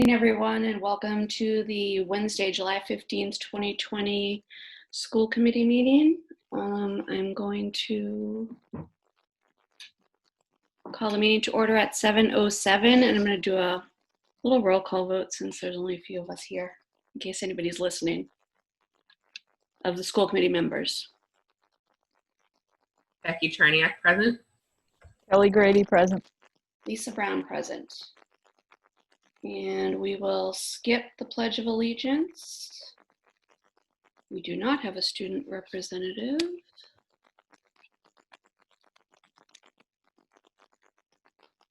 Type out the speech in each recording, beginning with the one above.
Good morning, everyone, and welcome to the Wednesday, July 15th, 2020 school committee meeting. I'm going to call the meeting to order at 7:07, and I'm going to do a little roll call vote since there's only a few of us here, in case anybody's listening, of the school committee members. Becky Charniak, present. Kelly Grady, present. Lisa Brown, present. And we will skip the Pledge of Allegiance. We do not have a student representative.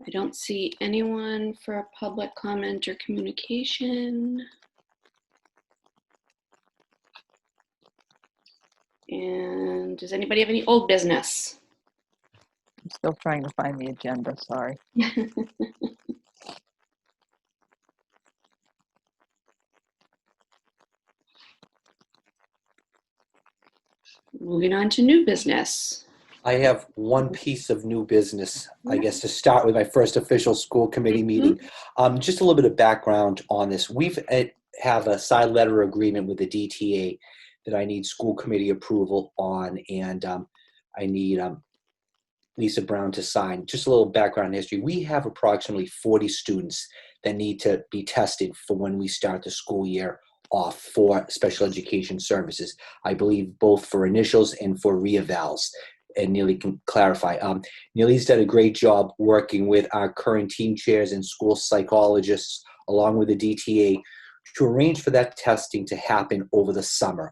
I don't see anyone for public comment or communication. And does anybody have any old business? I'm still trying to find the agenda, sorry. Moving on to new business. I have one piece of new business, I guess, to start with my first official school committee meeting. Just a little bit of background on this. We have a side letter agreement with the DTA that I need school committee approval on, and I need Lisa Brown to sign. Just a little background history. We have approximately 40 students that need to be tested for when we start the school year off for special education services. I believe both for initials and for reevals. And Neely can clarify. Neely's done a great job working with our current team chairs and school psychologists, along with the DTA, to arrange for that testing to happen over the summer.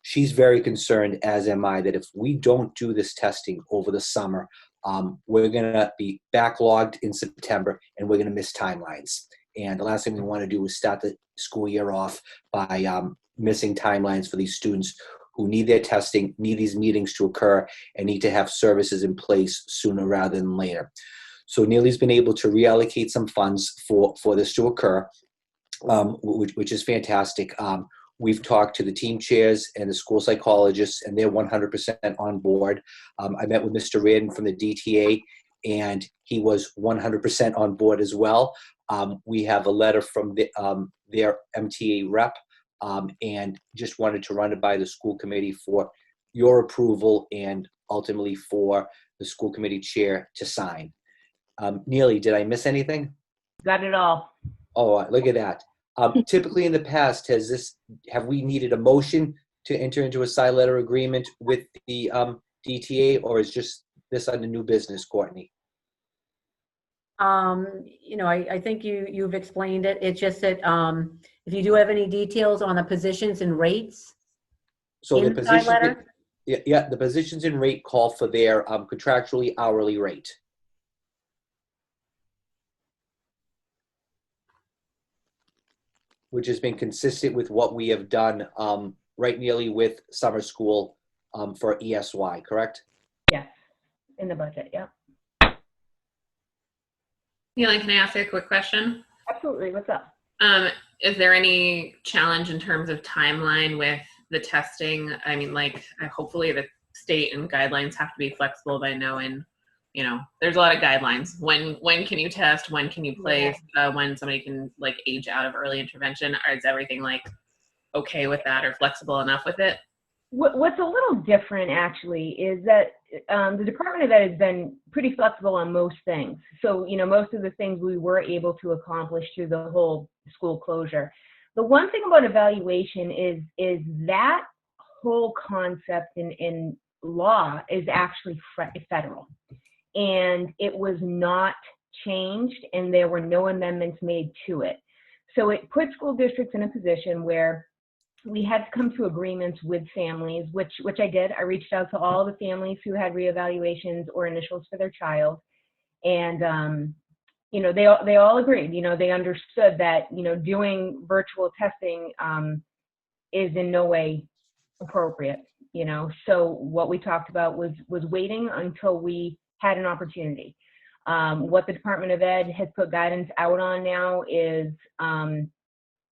She's very concerned, as am I, that if we don't do this testing over the summer, we're going to be backlogged in September and we're going to miss timelines. And the last thing we want to do is start the school year off by missing timelines for these students who need their testing, need these meetings to occur, and need to have services in place sooner rather than later. So Neely's been able to reallocate some funds for this to occur, which is fantastic. We've talked to the team chairs and the school psychologists, and they're 100% on board. I met with Mr. Reardon from the DTA, and he was 100% on board as well. We have a letter from their MTA rep, and just wanted to run it by the school committee for your approval and ultimately for the school committee chair to sign. Neely, did I miss anything? Got it all. Oh, look at that. Typically in the past, have we needed a motion to enter into a side letter agreement with the DTA, or is just this under new business, Courtney? I think you've explained it. It's just that if you do have any details on the positions and rates, So in the the side position, letter? yeah, the positions and rate call for their contractually hourly rate. Which has been consistent with what we have done right nearly with summer school for ESY, correct? Yes, in the budget, yeah. Neely, can I ask you a quick question? Absolutely, what's up? Is there any challenge in terms of timeline with the testing? I mean, hopefully the state and guidelines have to be flexible by knowing, there's a lot of guidelines. When can you test? When can you place? When somebody can age out of early intervention? Or is everything okay with that or flexible enough with it? What's a little different actually is that the Department of Ed has been pretty flexible on most things. So, most of the things we were able to accomplish through the whole school closure. The one thing about evaluation is that whole concept in law is actually federal. And it was not changed, and there were no amendments made to it. So it put school districts in a position where we had to come to agreements with families, which I did. I reached out to all the families who had reevaluations or initials for their child, and they all agreed. They understood that doing virtual testing is in no way appropriate. So what we talked about was waiting until we had an opportunity. What the Department of Ed has put guidance out on now is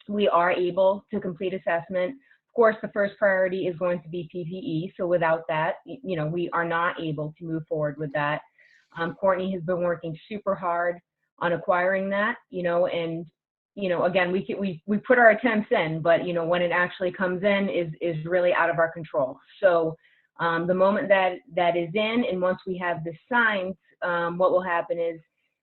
we are able to complete assessment. Of course, the first priority is going to be PPE. So without that, we are not able to move forward with that. Courtney has been working super hard on acquiring that, and again, we put our attempts in, but, when it actually comes in is really out of our control. So the moment that is in, and once we have this signed, what will happen is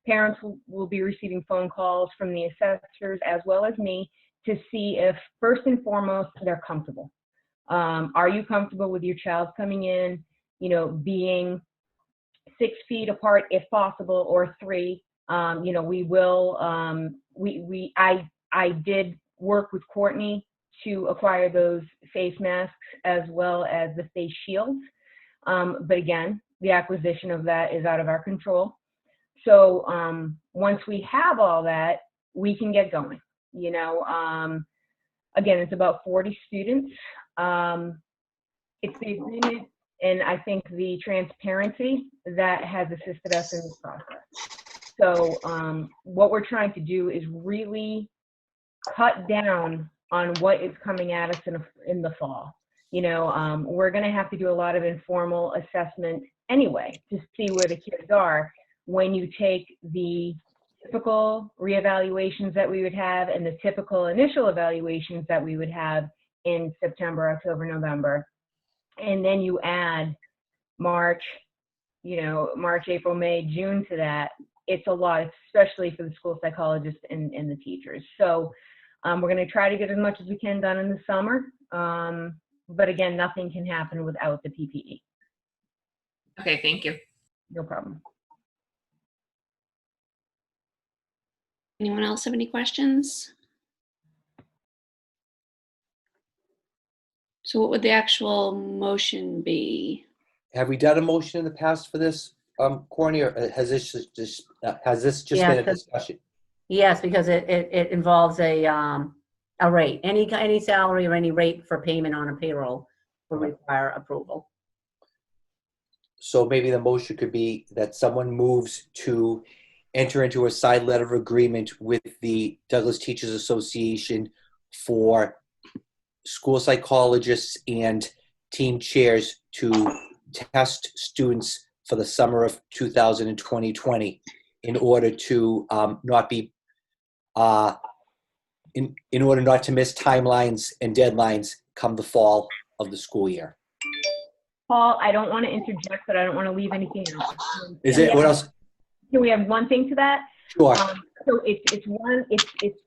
parents will be receiving phone calls from the assessors as well as me to see if, first and foremost, they're comfortable. Are you comfortable with your child coming in, being 6 feet apart if possible, or 3? We will, I did work with Courtney to acquire those face masks as well as the face shields. But again, the acquisition of that is out of our control. So once we have all that, we can get going. Again, it's about 40 students. It's the agreement and I think the transparency that has assisted us in this process. So what we're trying to do is really cut down on what is coming at us in the fall. We're going to have to do a lot of informal assessment anyway to see where the kids are when you take the typical reevaluations that we would have and the typical initial evaluations that we would have in September, October, November. And then you add March, April, May, June to that. It's a lot, especially for the school psychologists and the teachers. So we're going to try to get as much as we can done in the summer. But again, nothing can happen without the PPE. Okay, thank you. No problem. Anyone else have any questions? So what would the actual motion be? Have we done a motion in the past for this, Courtney, or has this just Yeah, been a 'cause- discussion? Yes, because it involves a rate. Any salary or any rate for payment on a payroll will require approval. So maybe the motion could be that someone moves to enter into a side letter of agreement with the Douglas Teachers Association for school psychologists and team chairs to test students for the summer of 2020 in order to not be in order not to miss timelines and deadlines come the fall of the school year. Paul, I don't want to interject, but I don't want to leave anything out. Is it, what else? Can we have one thing to that? Sure. So it's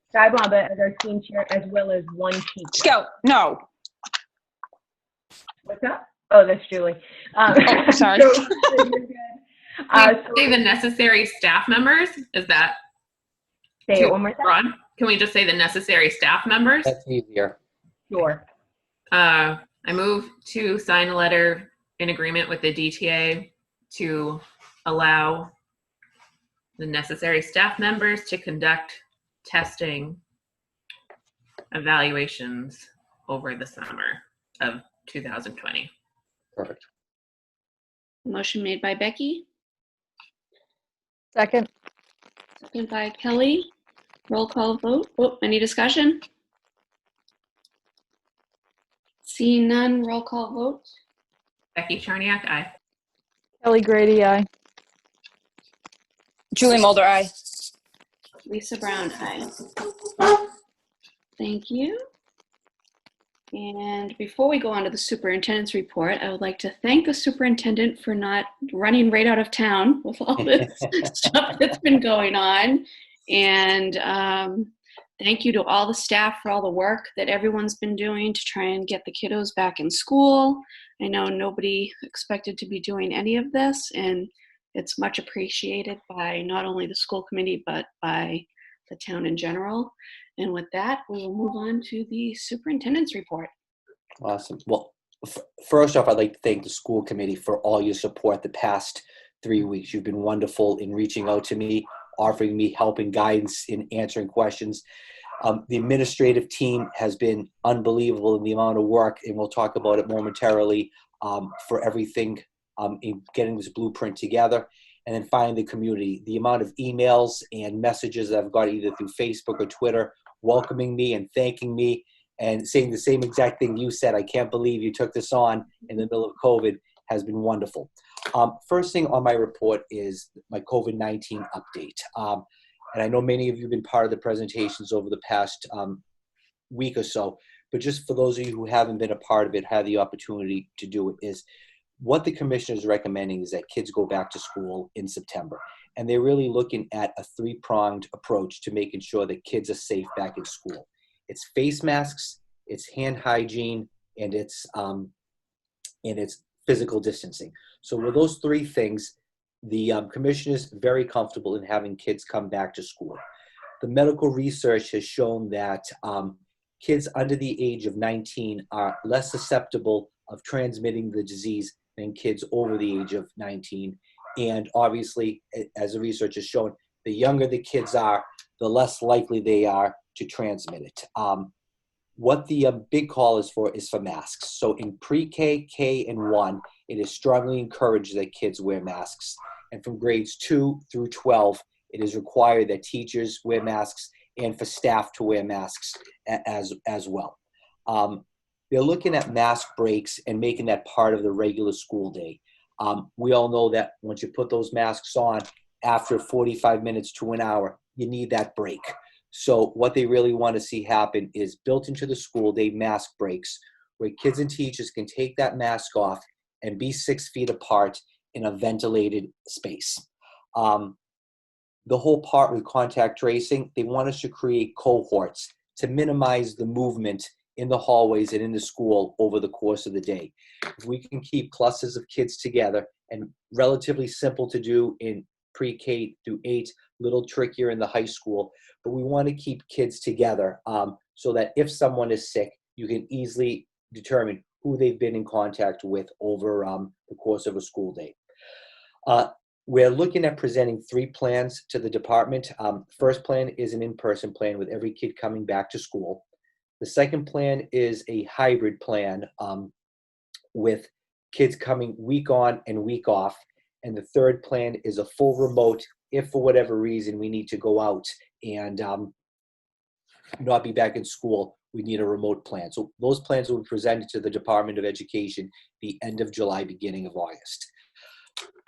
Sky Bamba as our team chair as well as one teacher. Go. No. What's up? Oh, that's Julie. Oh, sorry. So, you're good. Say the necessary staff members? Is that Say too it one more time. broad? Can we just say the necessary staff members? That's easier. Sure. I move to sign a letter in agreement with the DTA to allow the necessary staff members to conduct testing evaluations over the summer of 2020. Perfect. Motion made by Becky, Second. second by Kelly. Roll call vote. Oh, any discussion? Seeing none, roll call vote. Becky Charniak, aye. Kelly Grady, aye. Julie Mulder, aye. Lisa Brown, aye. Thank you. And before we go on to the superintendent's report, I would like to thank the superintendent for not running right out of town with all this stuff that's been going on. And thank you to all the staff for all the work that everyone's been doing to try and get the kiddos back in school. I know nobody expected to be doing any of this, and it's much appreciated by not only the school committee, but by the town in general. And with that, we will move on to the superintendent's report. Awesome. Well, first off, I'd like to thank the school committee for all your support the past 3 weeks. You've been wonderful in reaching out to me, offering me help and guidance in answering questions. The administrative team has been unbelievable in the amount of work, and we'll talk about it momentarily, for everything in getting this blueprint together. And then finally, the community, the amount of emails and messages that I've got either through Facebook or Twitter welcoming me and thanking me and saying the same exact thing you said. I can't believe you took this on in the middle of COVID has been wonderful. First thing on my report is my COVID-19 update. and I know many of you have been part of the presentations over the past week or so, but just for those of you who haven't been a part of it, had the opportunity to do it, is what the commissioner is recommending is that kids go back to school in September. And they're really looking at a three-pronged approach to making sure that kids are safe back in school. It's face masks, it's hand hygiene, and it's physical distancing. So with those three things, the commissioner is very comfortable in having kids come back to school. The medical research has shown that kids under the age of 19 are less susceptible of transmitting the disease than kids over the age of 19. And obviously, as the research has shown, the younger the kids are, the less likely they are to transmit it. What the big call is for masks. So in pre-K, K, and 1, it is strongly encouraged that kids wear masks. And from grades 2 through 12, it is required that teachers wear masks and for staff to wear masks as well. They're looking at mask breaks and making that part of the regular school day. We all know that once you put those masks on, after 45 minutes to an hour, you need that break. So what they really want to see happen is built into the school day mask breaks, where kids and teachers can take that mask off and be 6 feet apart in a ventilated space. The whole part with contact tracing, they want us to create cohorts to minimize the movement in the hallways and in the school over the course of the day. If we can keep clusters of kids together, and relatively simple to do in pre-K through 8, little trickier in the high school, but we want to keep kids together so that if someone is sick, you can easily determine who they've been in contact with over the course of a school day. We're looking at presenting 3 plans to the department. First plan is an in-person plan with every kid coming back to school. The second plan is a hybrid plan with kids coming week on and week off. And the third plan is a full remote if for whatever reason we need to go out and not be back in school. We need a remote plan. So those plans will be presented to the Department of Education the end of July, beginning of August.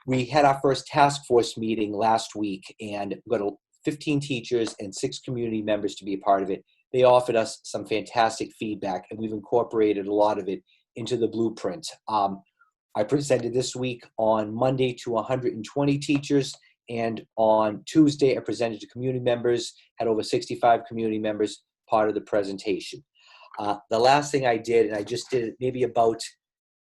We had our first task force meeting last week, and we got 15 teachers and 6 community members to be a part of it. They offered us some fantastic feedback, and we've incorporated a lot of it into the blueprint. I presented this week on Monday to 120 teachers, and on Tuesday I presented to community members, had over 65 community members part of the presentation. The last thing I did, and I just did it maybe about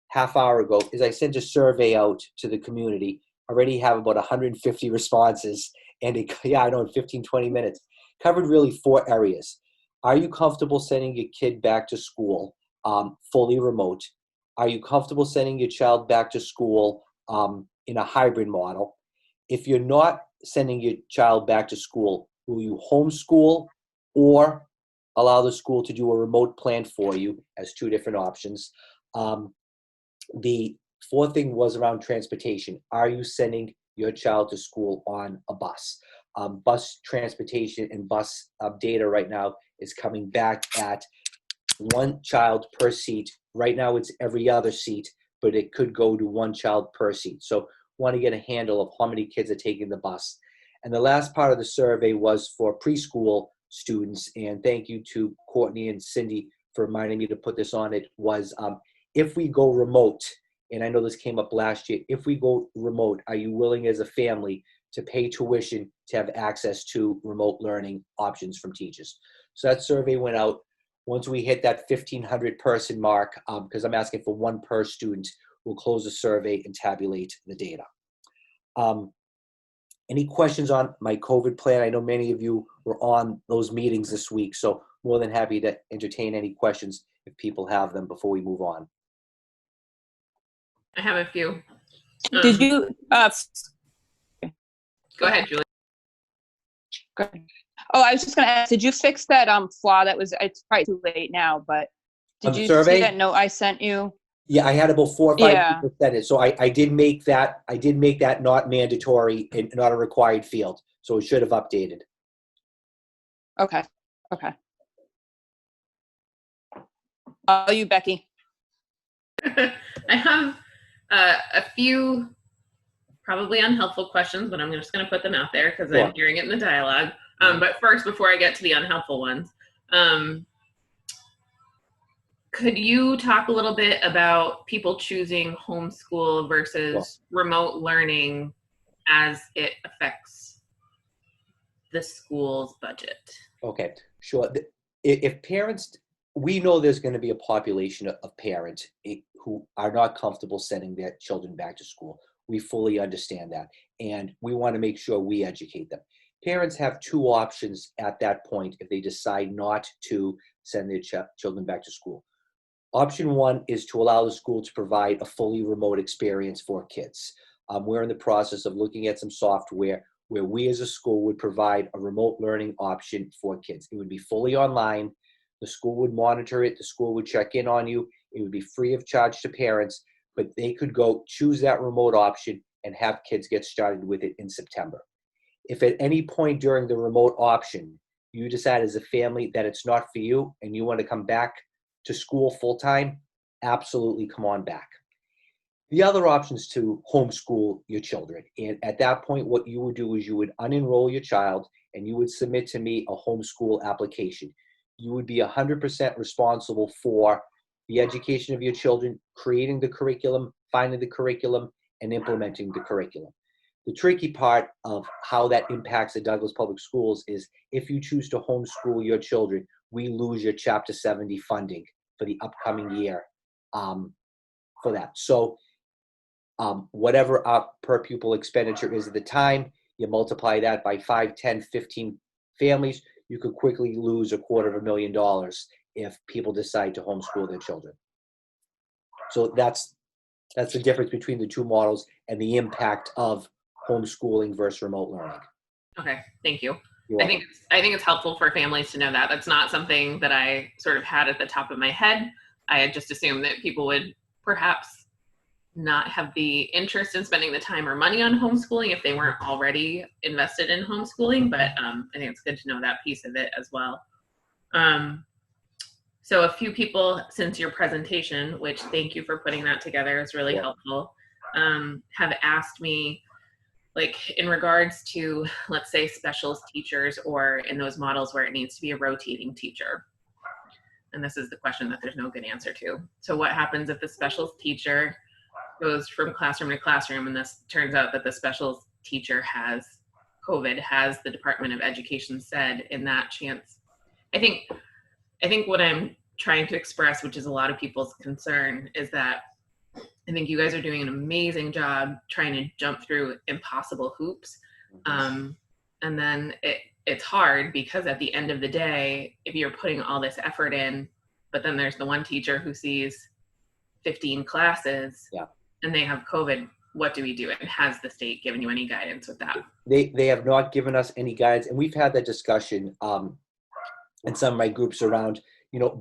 half hour ago, is I sent a survey out to the community. I already have about 150 responses, and in 15, 20 minutes, covered really 4 areas. Are you comfortable sending your kid back to school fully remote? Are you comfortable sending your child back to school in a hybrid model? If you're not sending your child back to school, will you homeschool or allow the school to do a remote plan for you as 2 different options? The 4th thing was around transportation. Are you sending your child to school on a bus? Bus transportation and bus data right now is coming back at 1 child per seat. Right now it's every other seat, but it could go to 1 child per seat. So want to get a handle of how many kids are taking the bus. And the last part of the survey was for preschool students, and thank you to Courtney and Cindy for reminding me to put this on it, was if we go remote, and I know this came up last year, if we go remote, are you willing as a family to pay tuition to have access to remote learning options from teachers? So that survey went out. Once we hit that 1,500 person mark, because I'm asking for 1 per student, we'll close the survey and tabulate the data. Any questions on my COVID plan? I know many of you were on those meetings this week, so more than happy to entertain any questions if people have them before we move on. I have a few. Did you, Go ahead, Julie. go ahead. Oh, I was just gonna ask, did you fix that flaw that was, it's probably too late now, but On did the you survey? see that note I sent you? Yeah, I had about 4 or 5 Yeah. people send it. So I did make that not mandatory and not a required field. So it should have updated. Okay, okay. You, Becky. I have a few probably unhelpful questions, but I'm just going to put them out there because Sure. I'm hearing it in the dialogue. But first, before I get to the unhelpful ones, could you talk a little bit about people choosing homeschool versus remote learning as it affects the school's budget? Okay, sure. If parents, we know there's going to be a population of parents who are not comfortable sending their children back to school. We fully understand that, and we want to make sure we educate them. Parents have two options at that point if they decide not to send their children back to school. Option one is to allow the school to provide a fully remote experience for kids. We're in the process of looking at some software where we as a school would provide a remote learning option for kids. It would be fully online. The school would monitor it. The school would check in on you. It would be free of charge to parents, but they could go choose that remote option and have kids get started with it in September. If at any point during the remote option, you decide as a family that it's not for you and you want to come back to school full-time, absolutely come on back. The other option is to homeschool your children. And at that point, what you would do is you would unenroll your child and you would submit to me a homeschool application. You would be 100% responsible for the education of your children, creating the curriculum, finding the curriculum, and implementing the curriculum. The tricky part of how that impacts the Douglas Public Schools is if you choose to homeschool your children, we lose your Chapter 70 funding for the upcoming year for that. So whatever our per pupil expenditure is at the time, you multiply that by 5, 10, 15 families, you could quickly lose $250,000 if people decide to homeschool their children. So that's the difference between the two models and the impact of homeschooling versus remote learning. Okay, thank you. You're I welcome. think it's helpful for families to know that. That's not something that I sort of had at the top of my head. I had just assumed that people would perhaps not have the interest in spending the time or money on homeschooling if they weren't already invested in homeschooling, but I think it's good to know that piece of it as well. So a few people since your presentation, which thank you for putting that together, is really helpful, have asked me, like in regards to, let's say, specials teachers or in those models where it needs to be a rotating teacher. And this is the question that there's no good answer to. So what happens if the specials teacher goes from classroom to classroom and this turns out that the specials teacher has COVID, has the Department of Education said in that chance? I think what I'm trying to express, which is a lot of people's concern, is that I think you guys are doing an amazing job trying to jump through impossible hoops. And then it's hard because at the end of the day, if you're putting all this effort in, but then there's the one teacher who sees 15 classes and they have COVID, what do we do? And has the state given you any guidance with that? They have not given us any guidance. And we've had that discussion in some of my groups around,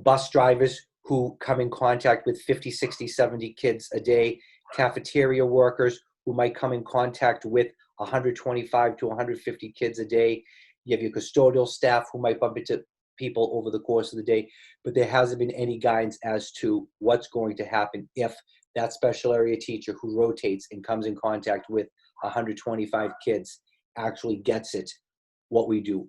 bus drivers who come in contact with 50, 60, 70 kids a day, cafeteria workers who might come in contact with 125 to 150 kids a day. You have your custodial staff who might bump into people over the course of the day, but there hasn't been any guidance as to what's going to happen if that special area teacher who rotates and comes in contact with 125 kids actually gets it, what we do.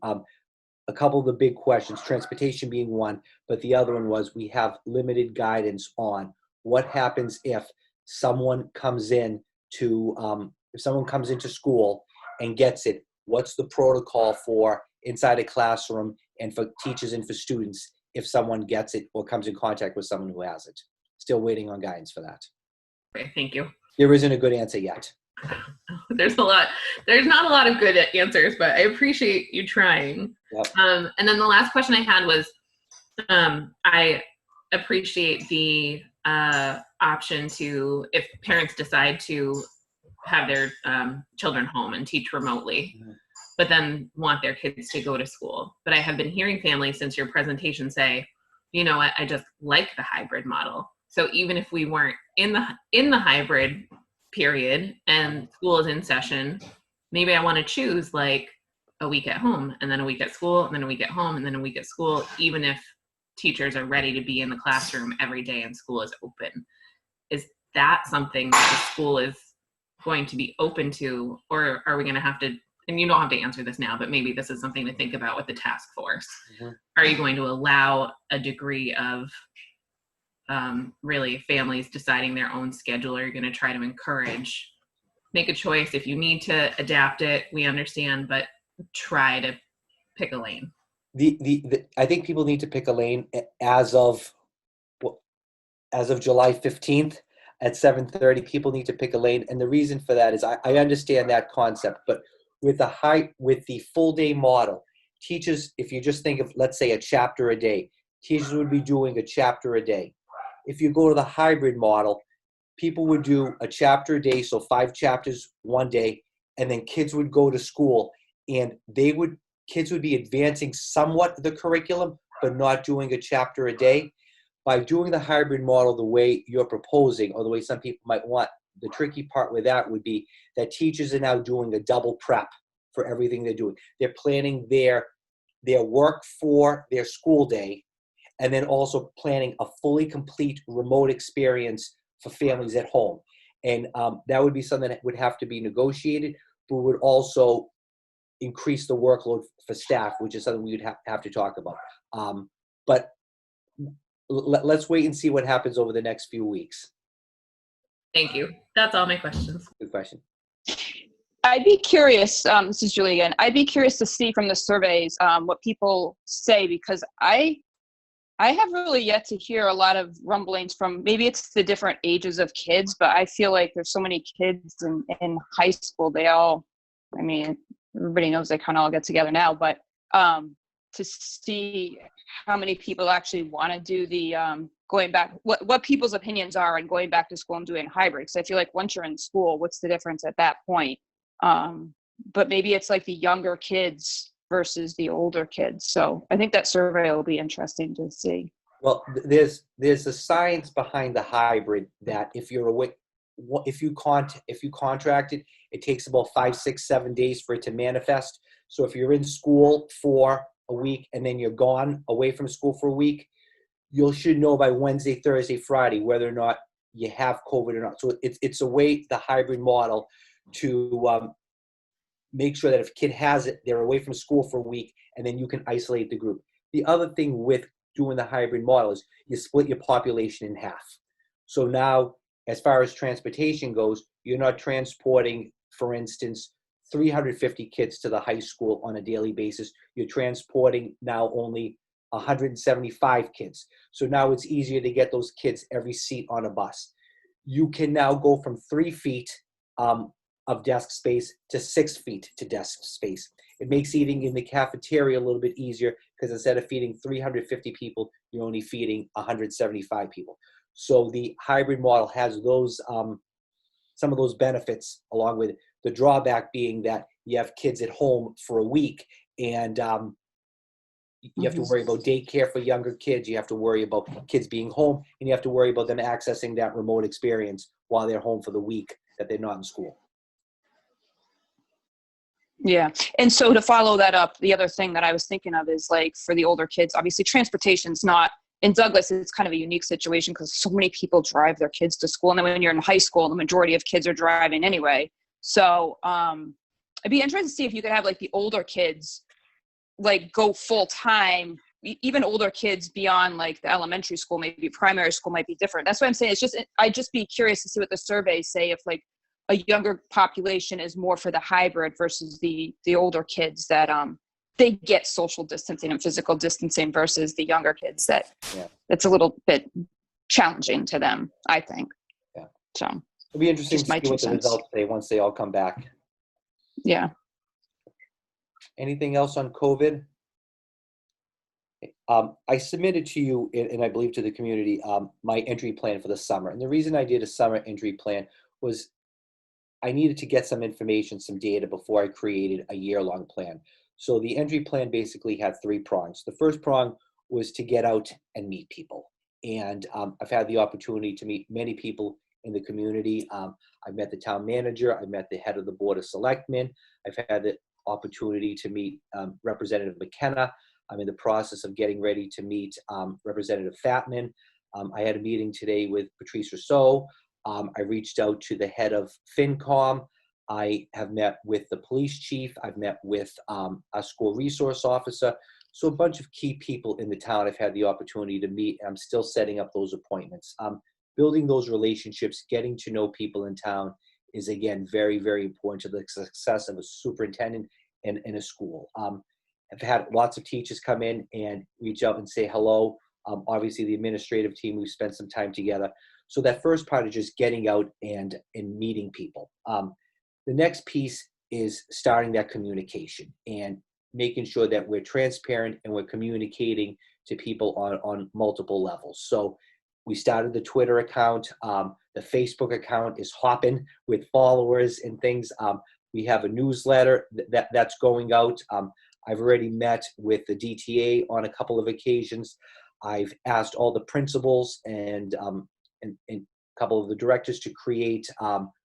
A couple of the big questions, transportation being one, but the other one was we have limited guidance on what happens if someone comes into school and gets it. What's the protocol for inside a classroom and for teachers and for students if someone gets it or comes in contact with someone who has it? Still waiting on guidance for that. Okay, thank you. There isn't a good answer yet. There's not a lot of good answers, but I appreciate you trying. Yep. And then the last question I had was, I appreciate the option to, if parents decide to have their children home and teach remotely, but then want their kids to go to school. But I have been hearing families since your presentation say, you know what, I just like the hybrid model. So even if we weren't in the hybrid period and school is in session, maybe I want to choose like a week at home and then a week at school and then a week at home and then a week at school, even if teachers are ready to be in the classroom every day and school is open. Is that something that the school is going to be open to, or are we going to have to and you don't have to answer this now, but maybe this is something to think about with the task force. Mhm. Are you going to allow a degree of really families deciding their own schedule? Or are you going to try to encourage, make a choice? If you need to adapt it, we understand, but try to pick a lane. I think people need to pick a lane as of July 15th at 7:30. People need to pick a lane, and the reason for that is I understand that concept, but with the full day model, teachers, if you just think of, let's say, a chapter a day, teachers would be doing a chapter a day. If you go to the hybrid model, people would do a chapter a day, so 5 chapters one day, and then kids would go to school, and kids would be advancing somewhat the curriculum, but not doing a chapter a day. By doing the hybrid model the way you're proposing, or the way some people might want, the tricky part with that would be that teachers are now doing a double prep for everything they're doing. They're planning their work for their school day, and then also planning a fully complete remote experience for families at home. And that would be something that would have to be negotiated, but would also increase the workload for staff, which is something we would have to talk about. But let's wait and see what happens over the next few weeks. Thank you. That's all my questions. Good question. I'd be curious, this is Julie again, I'd be curious to see from the surveys what people say, because I have really yet to hear a lot of rumblings from, maybe it's the different ages of kids, but I feel like there's so many kids in high school, everybody knows they kind of all get together now, but to see how many people actually want to do the going back, what people's opinions are and going back to school and doing hybrid. So I feel like once you're in school, what's the difference at that point? But maybe it's like the younger kids versus the older kids. So I think that survey will be interesting to see. Well, there's a science behind the hybrid that if you contract it takes about 5, 6, 7 days for it to manifest. So if you're in school for a week and then you're gone away from school for a week, you should know by Wednesday, Thursday, Friday whether or not you have COVID or not. So it's a way, the hybrid model, to make sure that if a kid has it, they're away from school for a week, and then you can isolate the group. The other thing with doing the hybrid model is you split your population in half. So now, as far as transportation goes, you're not transporting, for instance, 350 kids to the high school on a daily basis. You're transporting now only 175 kids. So now it's easier to get those kids every seat on a bus. You can now go from 3 feet of desk space to 6 feet to desk space. It makes eating in the cafeteria a little bit easier, because instead of feeding 350 people, you're only feeding 175 people. So the hybrid model has those some of those benefits, along with the drawback being that you have kids at home for a week, and you have to worry about daycare for younger kids. You have to worry about kids being home, and you have to worry about them accessing that remote experience while they're home for the week that they're not in school. Yeah. And so to follow that up, the other thing that I was thinking of is, like, for the older kids, obviously transportation's not, in Douglas, it's kind of a unique situation because so many people drive their kids to school. And then when you're in high school, the majority of kids are driving anyway. So I'd be interested to see if you could have, like, the older kids, like, go full time. Even older kids beyond, like, the elementary school, maybe primary school might be different. That's what I'm saying. It's just, I'd just be curious to see what the surveys say, if, like, a younger population is more for the hybrid versus the older kids that they get social distancing and physical distancing, versus the younger kids that it's a little bit challenging to them, I think. Yeah. So it'll be interesting to see what the cents. results say once they all come back. Yeah. Anything else on COVID? I submitted to you, and I believe to the community, my entry plan for the summer. And the reason I did a summer entry plan was I needed to get some information, some data, before I created a year-long plan. So the entry plan basically had 3 prongs. The first prong was to get out and meet people. And I've had the opportunity to meet many people in the community. I've met the town manager. I've met the head of the Board of Selectmen. I've had the opportunity to meet Representative McKenna. I'm in the process of getting ready to meet Representative Fatman. I had a meeting today with Patrice Rousseau. I reached out to the head of FinCom. I have met with the police chief. I've met with our school resource officer. So a bunch of key people in the town I've had the opportunity to meet. I'm still setting up those appointments. Building those relationships, getting to know people in town is, again, very, very important to the success of a superintendent and a school. I've had lots of teachers come in and reach out and say hello. Obviously, the administrative team, we've spent some time together. So that first part is just getting out and meeting people. The next piece is starting that communication and making sure that we're transparent and we're communicating to people on multiple levels. So we started the Twitter account. The Facebook account is hopping with followers and things. We have a newsletter that's going out. I've already met with the DTA on a couple of occasions. I've asked all the principals and a couple of the directors to create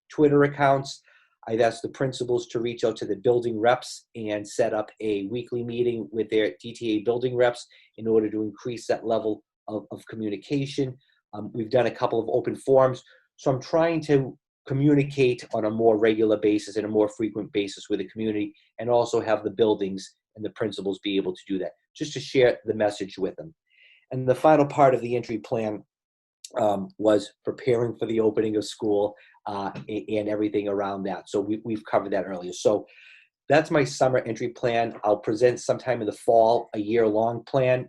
Twitter accounts. I've asked the principals to reach out to the building reps and set up a weekly meeting with their DTA building reps in order to increase that level of communication. We've done a couple of open forums. So I'm trying to communicate on a more regular basis and a more frequent basis with the community, and also have the buildings and the principals be able to do that, just to share the message with them. And the final part of the entry plan was preparing for the opening of school and everything around that. So we've covered that earlier. So that's my summer entry plan. I'll present sometime in the fall a year-long plan.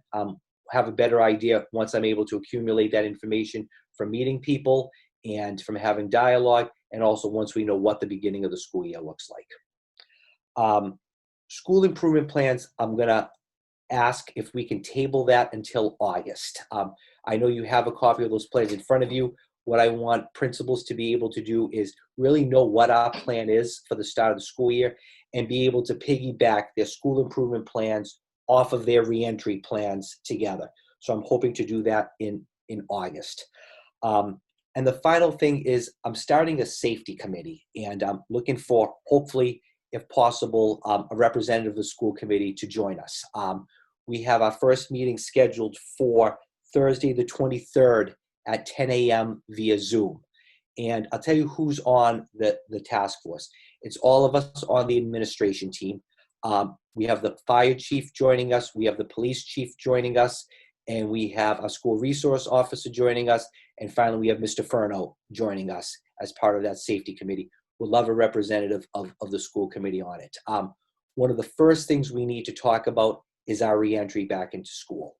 Have a better idea once I'm able to accumulate that information from meeting people and from having dialogue, and also once we know what the beginning of the school year looks like. School improvement plans, I'm gonna ask if we can table that until August. I know you have a copy of those plans in front of you. What I want principals to be able to do is really know what our plan is for the start of the school year and be able to piggyback their school improvement plans off of their reentry plans together. So I'm hoping to do that in August. And the final thing is I'm starting a safety committee, and I'm looking for, hopefully, if possible, a representative of the school committee to join us. We have our first meeting scheduled for Thursday the 23rd at 10 a.m. via Zoom. And I'll tell you who's on the task force. It's all of us on the administration team. We have the fire chief joining us. We have the police chief joining us. And we have a school resource officer joining us. And finally, we have Mr. Furno joining us as part of that safety committee. We'll love a representative of the school committee on it. One of the first things we need to talk about is our reentry back into school.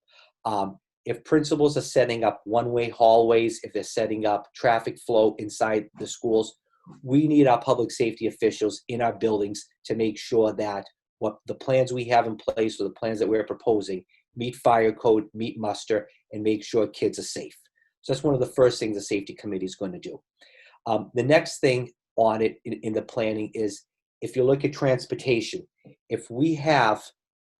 If principals are setting up one-way hallways, if they're setting up traffic flow inside the schools, we need our public safety officials in our buildings to make sure that what the plans we have in place or the plans that we're proposing meet fire code, meet muster, and make sure kids are safe. So that's one of the first things the safety committee is going to do. The next thing on it in the planning is, if you look at transportation, if we have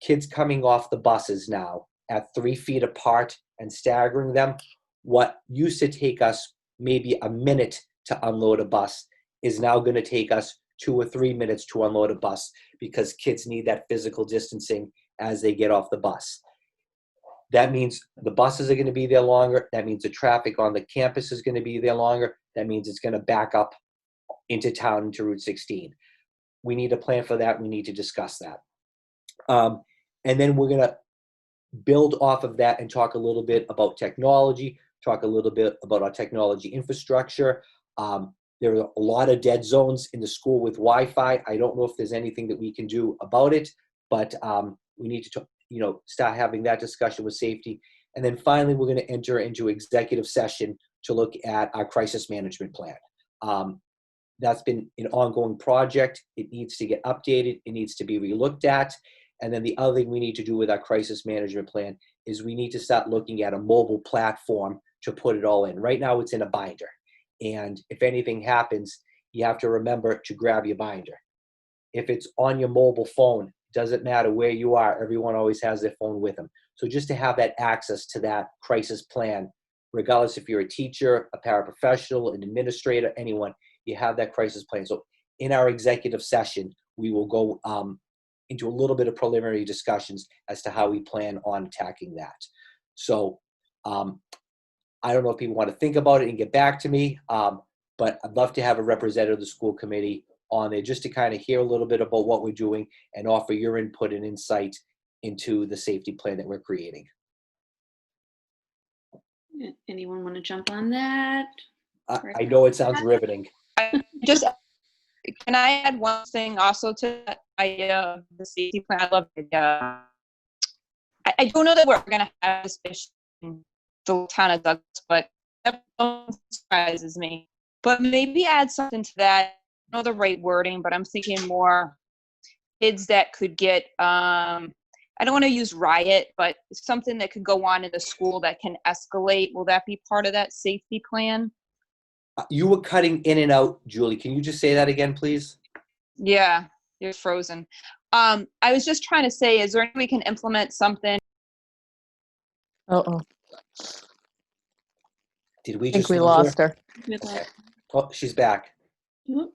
kids coming off the buses now at 3 feet apart and staggering them, what used to take us maybe a minute to unload a bus is now going to take us 2 or 3 minutes to unload a bus, because kids need that physical distancing as they get off the bus. That means the buses are going to be there longer. That means the traffic on the campus is going to be there longer. That means it's going to back up into town, into Route 16. We need a plan for that. We need to discuss that. And then we're going to build off of that and talk a little bit about technology, talk a little bit about our technology infrastructure. There are a lot of dead zones in the school with Wi-Fi. I don't know if there's anything that we can do about it, but we need to start having that discussion with safety. And then finally, we're going to enter into executive session to look at our crisis management plan. That's been an ongoing project. It needs to get updated. It needs to be relooked at. And then the other thing we need to do with our crisis management plan is we need to start looking at a mobile platform to put it all in. Right now, it's in a binder. And if anything happens, you have to remember to grab your binder. If it's on your mobile phone, doesn't matter where you are, everyone always has their phone with them. So just to have that access to that crisis plan, regardless if you're a teacher, a paraprofessional, an administrator, anyone, you have that crisis plan. So in our executive session, we will go into a little bit of preliminary discussions as to how we plan on attacking that. So I don't know if people want to think about it and get back to me, but I'd love to have a representative of the school committee on there just to kind of hear a little bit about what we're doing and offer your input and insight into the safety plan that we're creating. Anyone want to jump on that? I know it sounds riveting. Can I add one thing also to that idea of the safety plan? I love it. I don't know that we're going to have this issue in the town of Douglas, but that surprises me. But maybe add something to that. I don't know the right wording, but I'm thinking more kids that could get, I don't want to use riot, but something that could go on in the school that can escalate. Will that be part of that safety plan? You were cutting in and out, Julie. Can you just say that again, please? Yeah, you're frozen. I was just trying to say, is there any way we can implement something? Uh-oh. Did we I think just we lose lost her. Good luck. Oh, she's back. Whoop.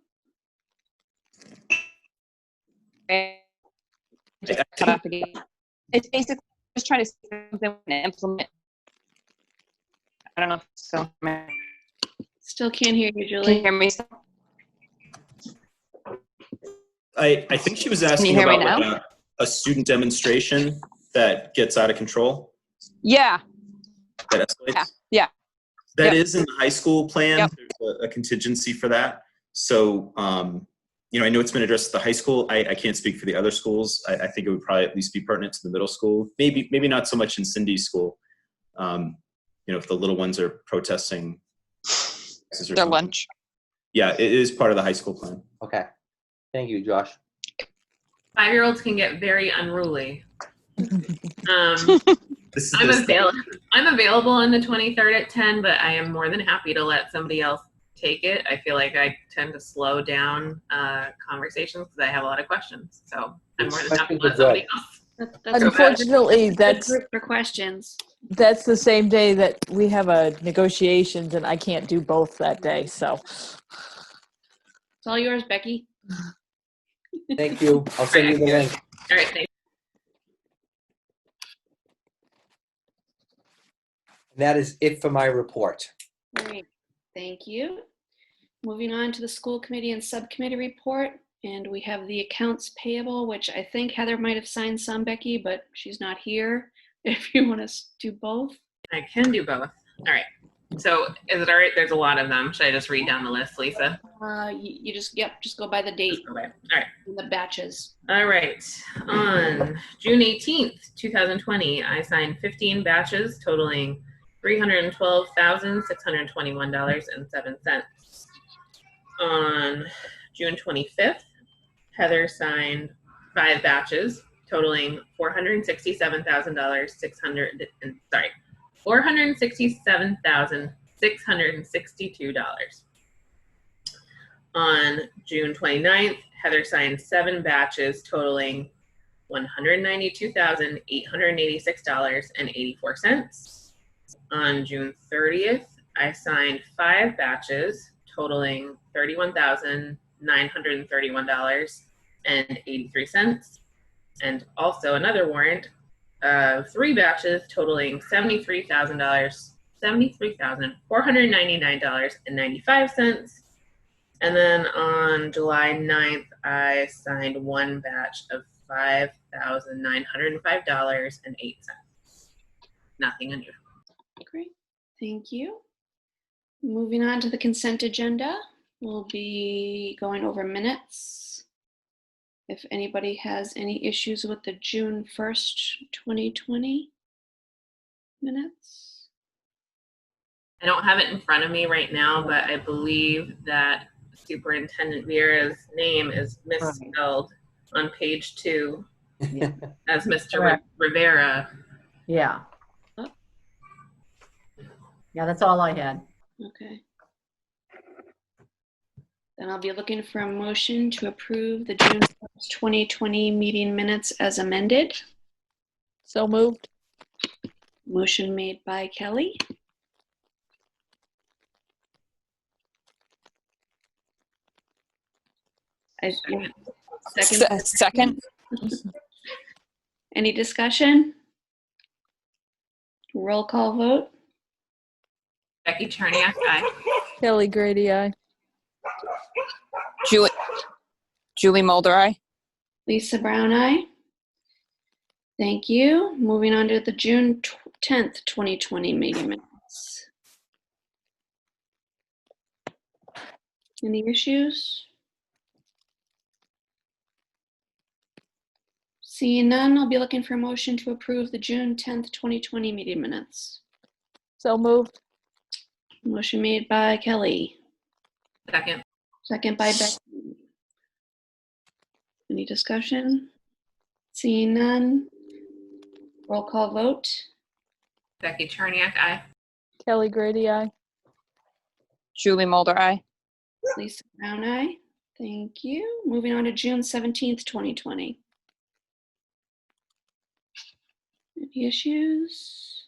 Just cut off again. It's basically just trying to say something to implement. I don't know if so. Still can't hear you, Can you Julie. hear me? I think she was asking hear me about now? like a student demonstration that gets out of control, Yeah. that escalates. Yeah. That Yep. is in the high school plan. Yep. There's a contingency for that. So, I know it's been addressed at the high school. I can't speak for the other schools. I think it would probably at least be pertinent to the middle school. Maybe not so much in Cindy's school. If the little ones are protesting or Their something. lunch. Yeah, it is part of the high school plan. Okay. Thank you, Josh. 5-year-olds can get very unruly. This I'm is available on the 23rd at 10, but I am more than happy to let somebody else take it. I feel like I tend to slow down conversations because I have a lot of questions. So I'm more than happy to let somebody else. That's Unfortunately, good that's group for questions. the same day that we have a negotiations, and I can't do both that day. So It's all yours, Becky. Thank you. I'll send you the link. All right, thanks. And that is it for my report. Great. Thank you. Moving on to the school committee and subcommittee report. And we have the accounts payable, which I think Heather might have signed some, Becky, but she's not here. If you want to do both. I can do both. All right. So is it all right? There's a lot of them. Should I just read down the list, Lisa? You just go by the date Okay. All right. and the batches. All right. On June 18th, 2020, I signed 15 batches totaling $312,621.07. On June 25th, Heather signed 5 batches totaling $467,662. On June 29th, Heather signed 7 batches totaling $192,886.84. On June 30th, I signed 5 batches totaling $31,931.83. And also another warrant of 3 batches totaling $73,499.95. And then on July 9th, I signed 1 batch of $5,905.08. Nothing unusual. Great. Thank you. Moving on to the consent agenda. We'll be going over minutes. If anybody has any issues with the June 1st, 2020 minutes. I don't have it in front of me right now, but I believe that Superintendent Vieira's name is misspelled on page 2 as Mr. Correct. Rivera. Yeah. Oh. Yeah, that's all I had. Okay. Then I'll be looking for a motion to approve the June 1st, 2020 meeting minutes as amended. so moved. Motion made by Kelly. Second. Second. Any discussion? Roll call vote. Becky Charniak, aye. Kelly Grady, aye. Julie Julie Mulder, aye. Lisa Brown, aye. Thank you. Moving on to the June 10th, 2020 meeting minutes. Any issues? Seeing none, I'll be looking for a motion to approve the June 10th, 2020 meeting minutes. So moved. Motion made by Kelly, Second. second by Becky. Any discussion? Seeing none, roll call vote. Becky Charniak, aye. Kelly Grady, aye. Julie Mulder, aye. Lisa Brown, aye. Thank you. Moving on to June 17th, 2020. Any issues?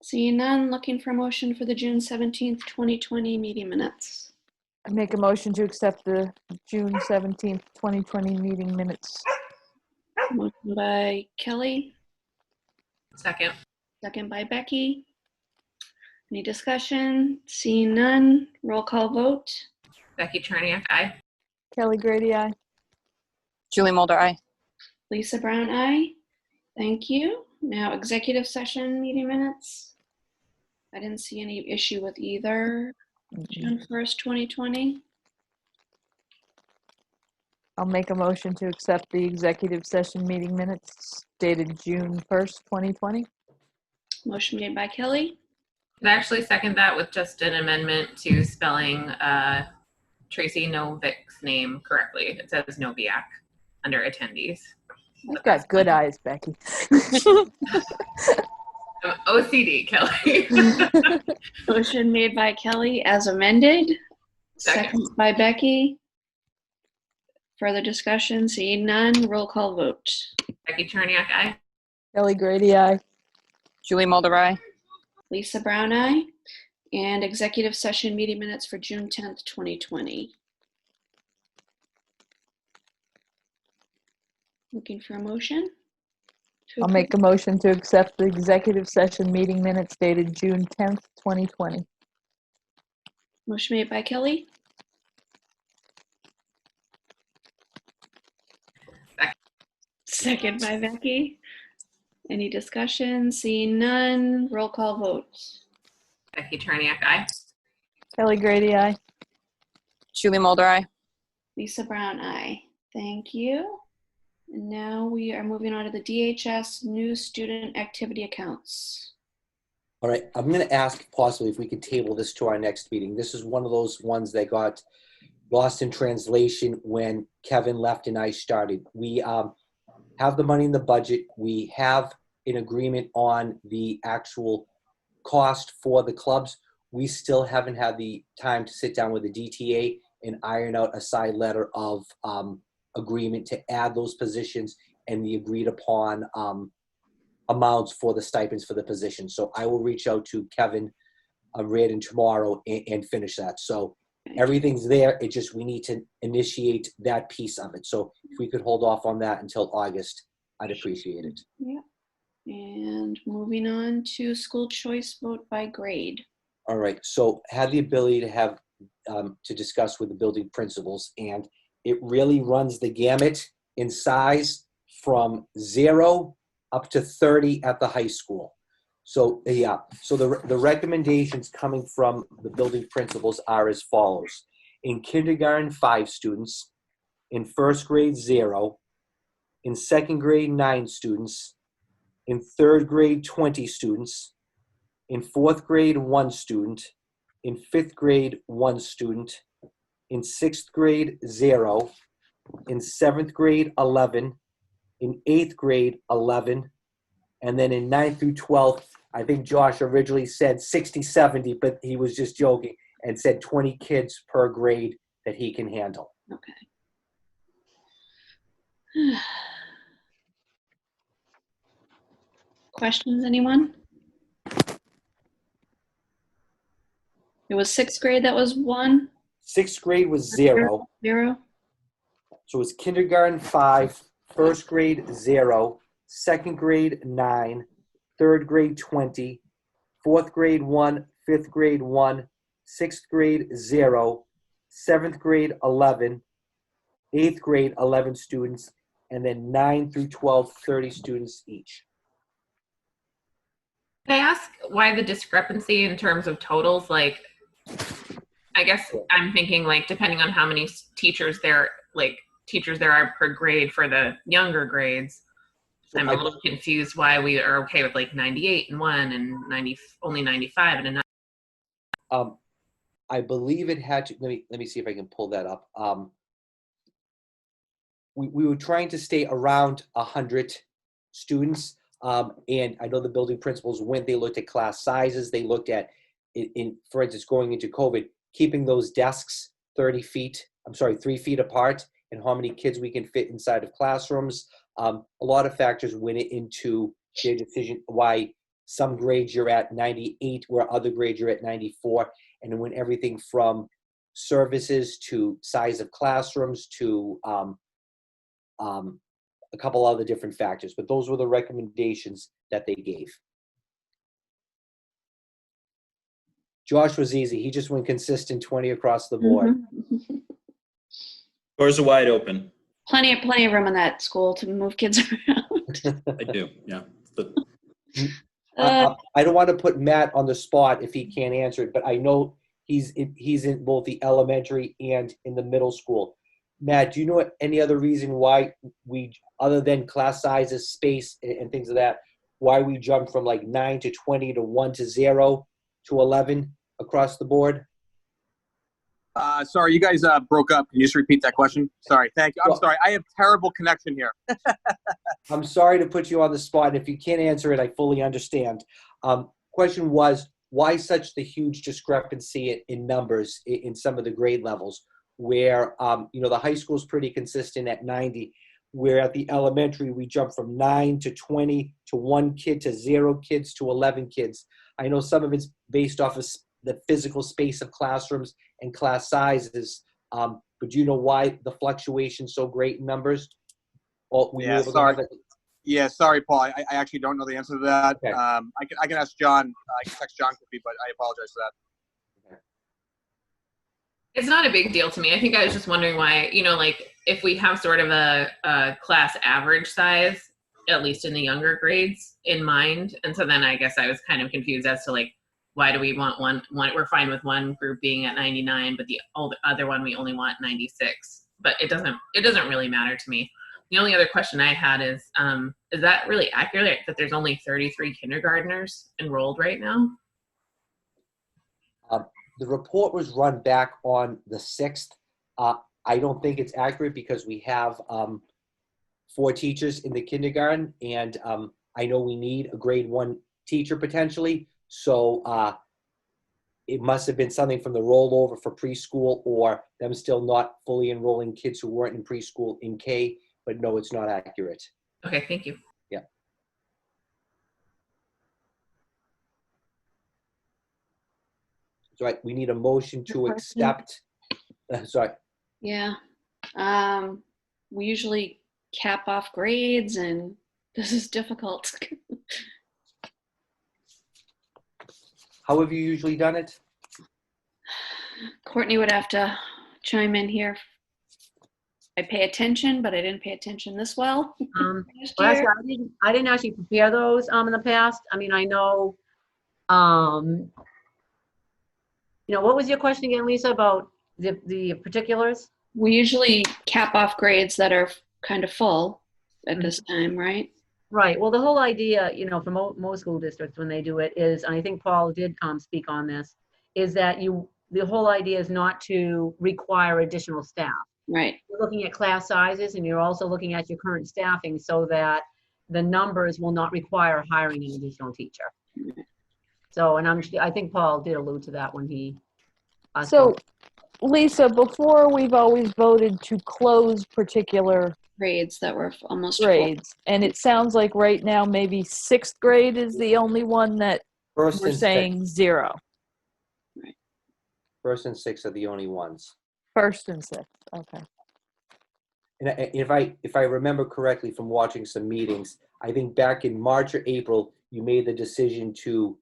Seeing none, looking for a motion for the June 17th, 2020 meeting minutes. I make a motion to accept the June 17th, 2020 meeting minutes. Motion by Kelly, Second. second by Becky. Any discussion? Seeing none, roll call vote. Becky Charniak, aye. Kelly Grady, aye. Julie Mulder, aye. Lisa Brown, aye. Thank you. Now, executive session meeting minutes. I didn't see any issue with either. June 1st, 2020. I'll make a motion to accept the executive session meeting minutes dated June 1st, 2020. Motion made by Kelly, I'd actually second that with just an amendment to spelling Tracy Novik's name correctly. It says Noviak under attendees. You've got good eyes, Becky. I'm OCD, Kelly. motion made by Kelly as amended. Second. Second by Becky. Further discussion, seeing none, roll call vote. Becky Charniak, aye. Kelly Grady, aye. Julie Mulder, aye. Lisa Brown, aye. And executive session meeting minutes for June 10th, 2020. Looking for a motion? I'll make a motion to accept the executive session meeting minutes dated June 10th, 2020. Motion made by Kelly. Second by Becky. Any discussion? Seeing none, roll call vote. Becky Charniak, aye. Kelly Grady, aye. Julie Mulder, aye. Lisa Brown, aye. Thank you. And now we are moving on to the DHS new student activity accounts. All right, I'm going to ask possibly if we could table this to our next meeting. This is one of those ones that got lost in translation when Kevin left and I started. We have the money in the budget. We have an agreement on the actual cost for the clubs. We still haven't had the time to sit down with the DTA and iron out a side letter of agreement to add those positions and the agreed upon amounts for the stipends for the position. So I will reach out to Kevin Reardon tomorrow and finish that. So everything's there. It just, we need to initiate that piece of it. So if we could hold off on that until August, I'd appreciate it. Yeah. And moving on to school choice vote by grade. All right. So had the ability to have to discuss with the building principals, and it really runs the gamut in size from 0 up to 30 at the high school. So yeah, so the recommendations coming from the building principals are as follows. In kindergarten, 5 students. In first grade, 0. In second grade, 9 students. In third grade, 20 students. In fourth grade, 1 student. In fifth grade, 1 student. In sixth grade, 0. In seventh grade, 11. In eighth grade, 11. And then in 9th through 12th, I think Josh originally said 60, 70, but he was just joking and said 20 kids per grade that he can handle. Okay. Questions, anyone? It was 6th grade that was 1? Sixth grade was 0. 0? So it was kindergarten, 5, first grade, 0, second grade, 9, third grade, 20, fourth grade, 1, fifth grade, 1, 6th grade 0, 7th grade 11, 8th grade 11 students, and then 9 through 12, 30 students each. Can I ask why the discrepancy in terms of totals? Like, I guess I'm thinking like depending on how many teachers there are per grade for the younger grades. I'm a little confused why we are okay with like 98 in one and only 95 in another. I believe it had to. Let me see if I can pull that up. We were trying to stay around 100 students, and I know the building principals went. They looked at class sizes. They looked at, for instance, going into COVID, keeping those desks 3 feet apart, and how many kids we can fit inside of classrooms. A lot of factors went into their decision why some grades you're at 98, where other grades you're at 94, and when everything from services to size of classrooms to a couple other different factors. But those were the recommendations that they gave. Josh was easy. He just went consistent 20 across the board. Mm-hmm. Doors are wide open. Plenty of room in that school to move kids around. I do, yeah. I don't want to put Matt on the spot if he can't answer it, but I know he's in both the elementary and in the middle school. Matt, do you know any other reason why we, other than class sizes, space, and things of that, why we jumped from like 9 to 20 to 1 to 0 to 11 across the board? Sorry, you guys broke up. Can you just repeat that question? Sorry, thank you. I'm sorry. I have terrible connection here. I'm sorry to put you on the spot. If you can't answer it, I fully understand. Question was, why such the huge discrepancy in numbers in some of the grade levels where, the high school is pretty consistent at 90, where at the elementary, we jump from 9 to 20 to 1 kid to 0 kids to 11 kids. I know some of it's based off of the physical space of classrooms and class sizes, but do you know why the fluctuation so great in numbers? Yeah, sorry. Yeah, sorry, Paul. I actually don't know the answer to that. Okay. I can ask John. I can text John quickly, but I apologize for that. Okay. It's not a big deal to me. I think I was just wondering why, like if we have sort of a class average size, at least in the younger grades, in mind. And so then I guess I was kind of confused as to like, why do we want one? We're fine with one group being at 99, but the other one we only want 96. But it doesn't really matter to me. The only other question I had is that really accurate that there's only 33 kindergartners enrolled right now? The report was run back on the 6th. I don't think it's accurate because we have 4 teachers in the kindergarten, and I know we need a grade 1 teacher potentially. So it must have been something from the rollover for preschool or them still not fully enrolling kids who weren't in preschool in K, but no, it's not accurate. Okay, thank you. Yeah. So we need a motion to accept. Sorry. Yeah. We usually cap off grades, and this is difficult. How have you usually done it? Courtney would have to chime in here. I pay attention, but I didn't pay attention this well. Well, actually, I didn't actually prepare those in the past. I mean, I know, what was your question again, Lisa, about the particulars? We usually cap off grades that are kind of full at this time, right? Right. Well, the whole idea, for most school districts when they do it is, and I think Paul did speak on this, is that the whole idea is not to require additional staff. Right. You're looking at class sizes, and you're also looking at your current staffing so that the numbers will not require hiring an additional teacher. So, and I think Paul did allude to that when he. So, Lisa, before we've always voted to close particular grades that were almost grades, and it sounds like right now maybe 6th grade is the only one that we're saying 0. Right. 1st and 6th are the only ones. 1st and 6th, okay. And if I remember correctly from watching some meetings, I think back in March or April, you made the decision to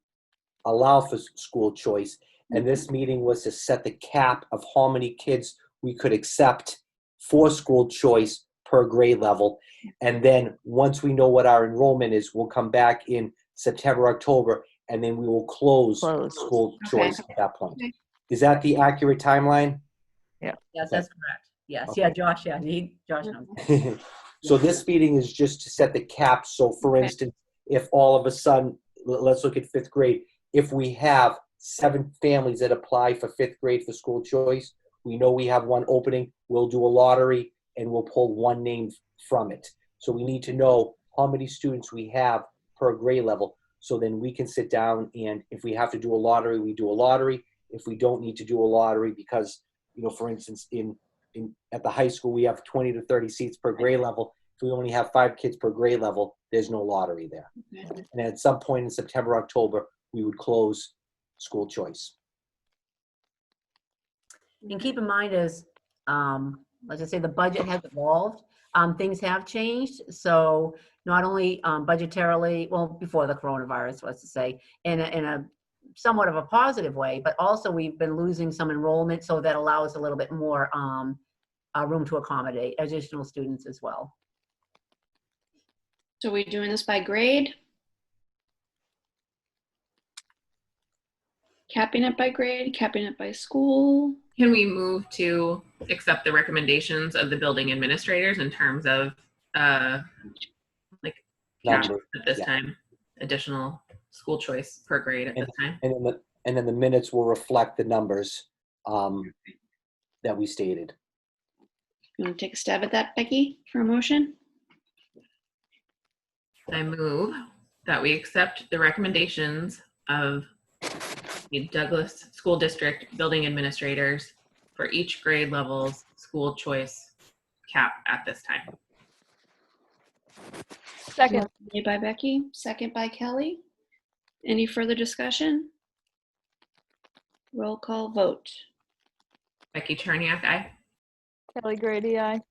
allow for school choice. And this meeting was to set the cap of how many kids we could accept for school choice per grade level. And then once we know what our enrollment is, we'll come back in September, October, and then we will close school choice at that point. Okay. Is that the accurate timeline? Yes, Okay. that's correct. Yes, Okay. yeah, Josh, Josh knows. So this meeting is just to set the cap. So for Okay. instance, if all of a sudden, let's look at fifth grade, if we have 7 families that apply for fifth grade for school choice, we know we have one opening, we'll do a lottery and we'll pull one name from it. So we need to know how many students we have per grade level. So then we can sit down, and if we have to do a lottery, we do a lottery. If we don't need to do a lottery because, for instance, at the high school, we have 20 to 30 seats per grade level. If we only have 5 kids per grade level, there's no lottery there. Okay. And at some point in September, October, we would close school choice. And keep in mind as, let's just say the budget has evolved, things have changed. So not only budgetarily, well, before the coronavirus, let's just say, in a somewhat of a positive way, but also we've been losing some enrollment, so that allows a little bit more room to accommodate additional students as well. So we're doing this by grade? Capping it by grade, capping it by school? Can we move to accept the recommendations of the building administrators in terms of like caps Number, at this yeah. time, additional school choice per grade at this time? And then the minutes will reflect the numbers that we stated. You want to take a stab at that, Becky, for a motion? I move that we accept the recommendations of the Douglas School District building administrators for each grade level's school choice cap at this time. Second. Made by Becky, second by Kelly. Any further discussion? Roll call vote. Becky Charniak, aye. Kelly Grady, aye.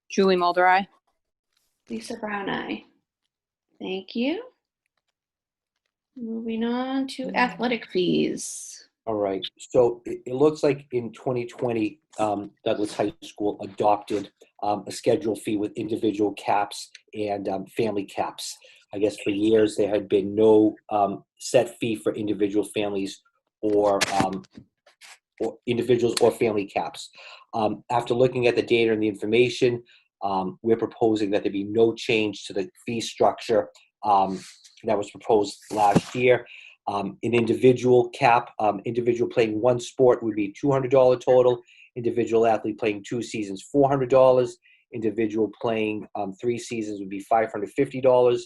Julie Mulder, aye. Lisa Brown, aye. Thank you. Moving on to athletic fees. All right. So it looks like in 2020, Douglas High School adopted a schedule fee with individual caps and family caps. I guess for years there had been no set fee for individual families or individuals or family caps. After looking at the data and the information, we're proposing that there be no change to the fee structure that was proposed last year. An individual cap, individual playing one sport would be $200 total. Individual athlete playing 2 seasons, $400. Individual playing 3 seasons would be $550.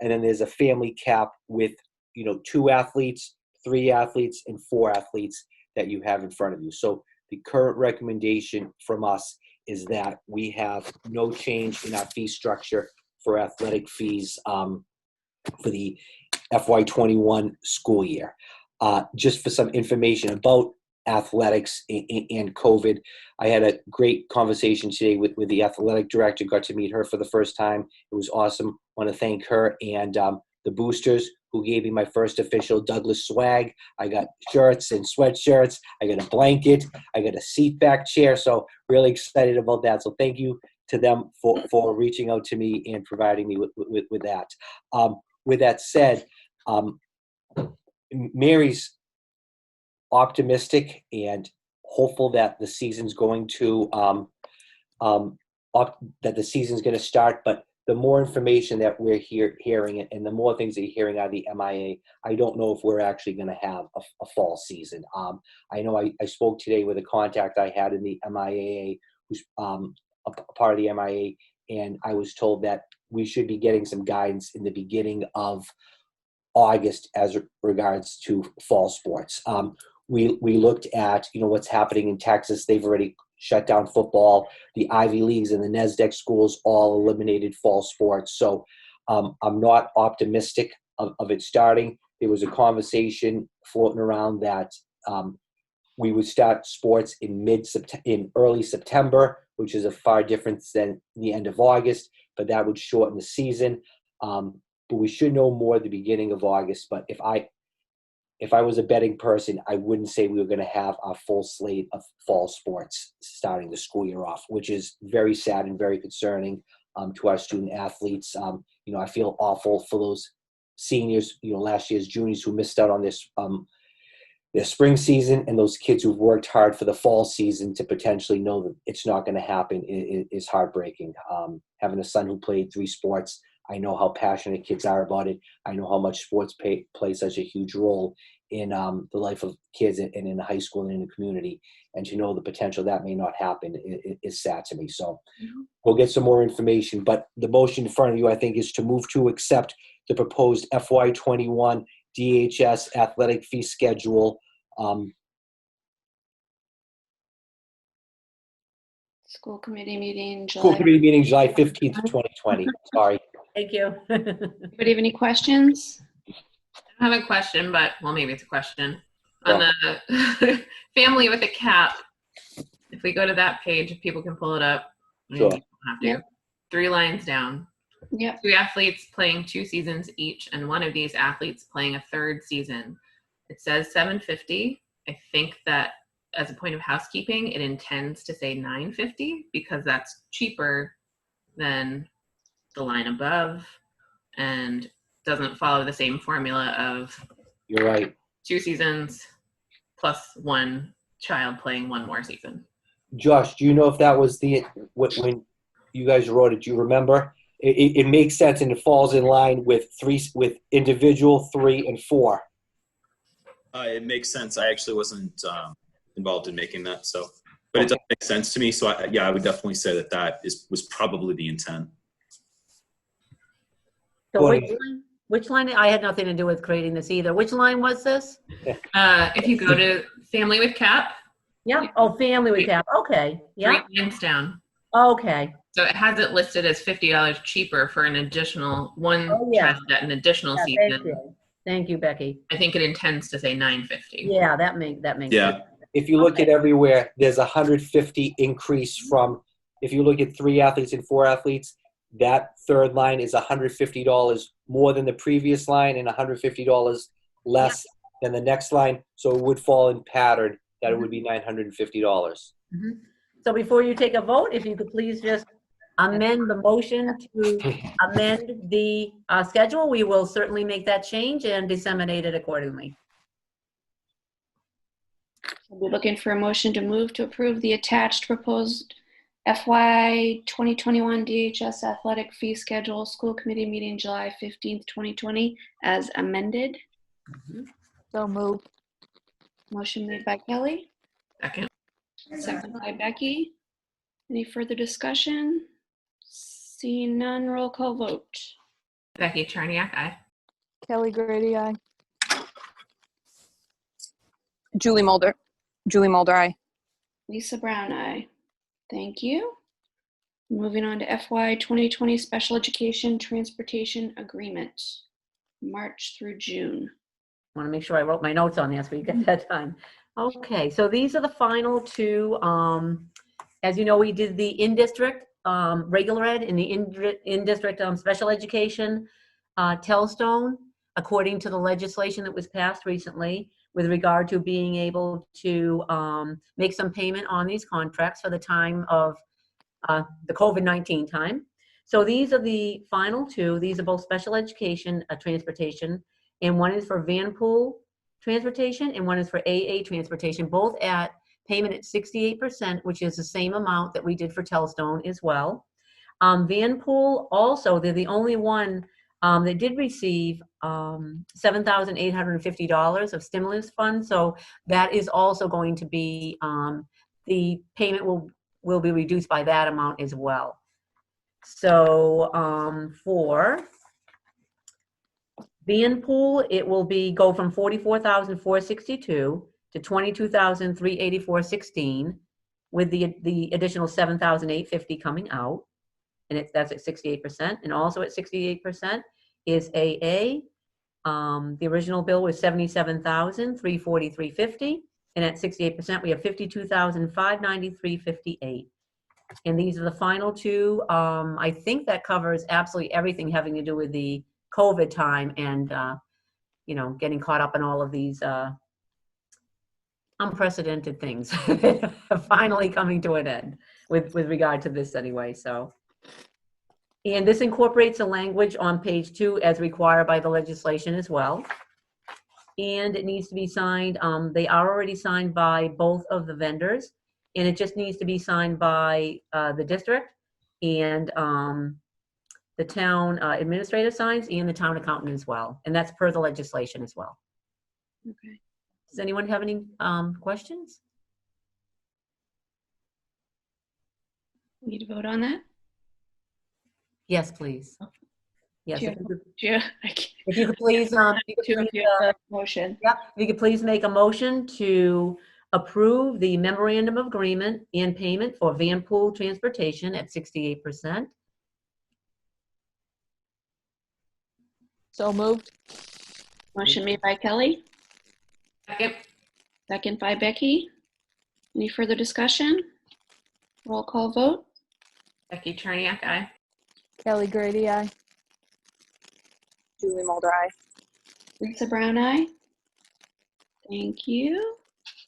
And then there's a family cap with 2 athletes, 3 athletes, and 4 athletes that you have in front of you. So the current recommendation from us is that we have no change in our fee structure for athletic fees for the FY21 school year. Just for some information about athletics and COVID, I had a great conversation today with the athletic director, got to meet her for the first time. It was awesome. I want to thank her and the boosters who gave me my first official Douglas swag. I got shirts and sweatshirts. I got a blanket. I got a seat back chair. So really excited about that. So thank you to them for reaching out to me and providing me with that. With that said, Mary's optimistic and hopeful that the season's going to that the season's going to start. But the more information that we're hearing and the more things that you're hearing out of the MIA, I don't know if we're actually going to have a fall season. I know I spoke today with a contact I had in the MIA who's a part of the MIA, and I was told that we should be getting some guidance in the beginning of August as regards to fall sports. We looked at what's happening in Texas. They've already shut down football. The Ivy Leagues and the NESDEC schools all eliminated fall sports. So I'm not optimistic of it starting. There was a conversation floating around that we would start sports in early September, which is a far difference than the end of August, but that would shorten the season. But we should know more at the beginning of August. But if I was a betting person, I wouldn't say we were going to have our full slate of fall sports starting the school year off, which is very sad and very concerning to our student athletes. I feel awful for those seniors, last year's juniors who missed out on this their spring season, and those kids who've worked hard for the fall season to potentially know that it's not going to happen is heartbreaking. Having a son who played 3 sports, I know how passionate kids are about it. I know how much sports play such a huge role in the life of kids and in high school and in the community. And to know the potential that may not happen is sad to me. So we'll get some more information. But the motion in front of you, I think, is to move to accept the proposed FY21 DHS athletic fee schedule. School committee meeting School committee meeting July 15th, 2020. Sorry. Thank you. Anybody have any questions? I have a question, but well, maybe it's a question. On the family with a cap, if we go to that page, if people can pull it up, Sure. have to. Yep. 3 lines down. Yep. 2 athletes playing 2 seasons each, and one of these athletes playing a 3rd season. It says $750. I think that as a point of housekeeping, it intends to say $950 because that's cheaper than the line above and doesn't follow the same formula of You're right. 2 seasons plus 1 child playing 1 more season. Josh, do you know if that was when you guys wrote it? Do you remember? It makes sense, and it falls in line with individual 3 and 4. It makes sense. I actually wasn't involved in making that, but it does make sense to me. So I would definitely say that was probably the intent. So which line? I had nothing to do with creating this either. Which line was this? If you go to family with cap. Yeah. Oh, family with cap. Okay. Yeah. 3 lines down. Okay. So it has it listed as $50 cheaper for an additional one child at an additional season. Thank you. Thank you, Becky. I think it intends to say $950. Yeah, that makes Yeah. sense. If you look at everywhere, there's a $150 increase from, if you look at 3 athletes and 4 athletes, that 3rd line is $150 more than the previous line and $150 less than the next line. So it would fall in pattern that it would be $950. So before you take a vote, if you could please just amend the motion to amend the schedule, we will certainly make that change and disseminate it accordingly. We're looking for a motion to move to approve the attached proposed FY 2021 DHS athletic fee schedule, school committee meeting July 15th, 2020, as amended. So moved. Motion made by Kelly, Second. second by Becky. Any further discussion? Seeing none, roll call vote. Becky Charniak, aye. Kelly Grady, aye. Julie Mulder, aye. Lisa Brown, aye. Thank you. Moving on to FY 2020 Special Education Transportation Agreement, March through June. I want to make sure I wrote my notes on this so we get that time. Okay, so these are the final 2. As you know, we did the in-district regular ed and the in-district special education Telstone, according to the legislation that was passed recently with regard to being able to make some payment on these contracts for the time of the COVID-19 time. So these are the final 2. These are both special education transportation, and one is for Vanpool transportation and one is for AA transportation, both at payment at 68%, which is the same amount that we did for Telstone as well. Vanpool also, they're the only one that did receive $7,850 of stimulus funds. So that is also going to be, the payment will be reduced by that amount as well. So for Vanpool, it will go from $44,462 to $22,384.16 with the additional $7,850 coming out, and that's at 68%. And also at 68% is AA. The original bill was $77,343.50, and at 68% we have $52,593.58. And these are the final 2. I think that covers absolutely everything having to do with the COVID time and getting caught up in all of these unprecedented things finally coming to an end with regard to this anyway. So, and this incorporates a language on page 2 as required by the legislation as well. And it needs to be signed. They are already signed by both of the vendors, and it just needs to be signed by the district and the town administrator signs and the town accountant as well. And that's per the legislation as well. Okay. Does anyone have any questions? We need to vote on that? Yes, please. Yes, Sure. if you could, Yeah, I can't. if you could please, Motion. yeah, if you could please make a motion to approve the memorandum of agreement and payment for van pool transportation at 68%. So moved. Motion made by Kelly, Second. second by Becky. Any further discussion? Roll call vote. Becky Charniak, aye. Kelly Grady, aye. Julie Mulder, aye. Lisa Brown, aye. Thank you.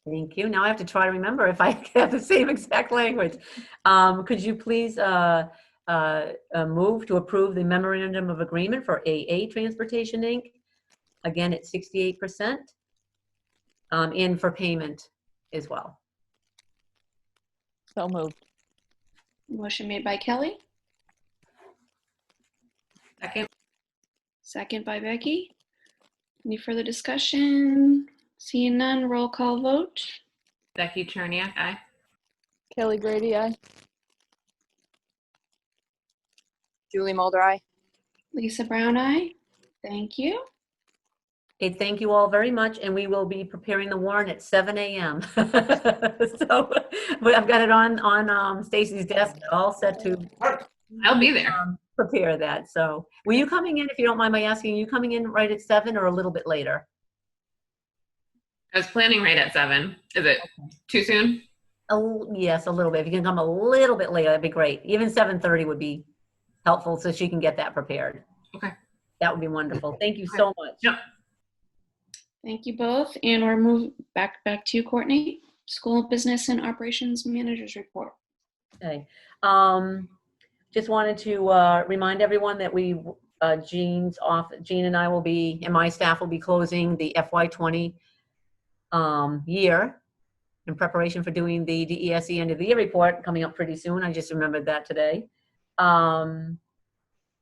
Thank you. Now I have to try to remember if I have the same exact language. Could you please move to approve the memorandum of agreement for AA Transportation Inc. Again at 68%, and for payment as well. So moved. Motion made by Kelly, Second. second by Becky. Any further discussion? Seeing none, roll call vote. Becky Charniak, aye. Kelly Grady, aye. Julie Mulder, aye. Lisa Brown, aye. Thank you. Okay, thank you all very much, and we will be preparing the warrant at 7 a.m. So I've got it on Stacy's desk, all set to I'll be there. prepare that. So were you coming in, if you don't mind my asking, are you coming in right at 7 or a little bit later? I was planning right at 7. Is it too soon? Yes, a little bit. If you can come a little bit later, that'd be great. Even 7:30 would be helpful so she can get that prepared. Okay. That would be wonderful. Thank you so much. Yep. Thank you both. And we're moving back to you, Courtney. School Business and Operations Managers Report. Okay. Just wanted to remind everyone that Jean and I will be, and my staff will be closing the FY20 year in preparation for doing the DESE end of the year report coming up pretty soon. I just remembered that today.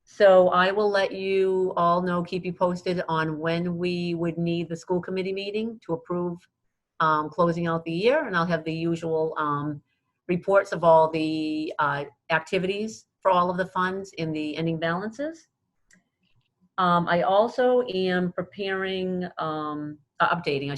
So I will let you all know, keep you posted on when we would need the school committee meeting to approve closing out the year. And I'll have the usual reports of all the activities for all of the funds in the ending balances. I also am preparing, updating.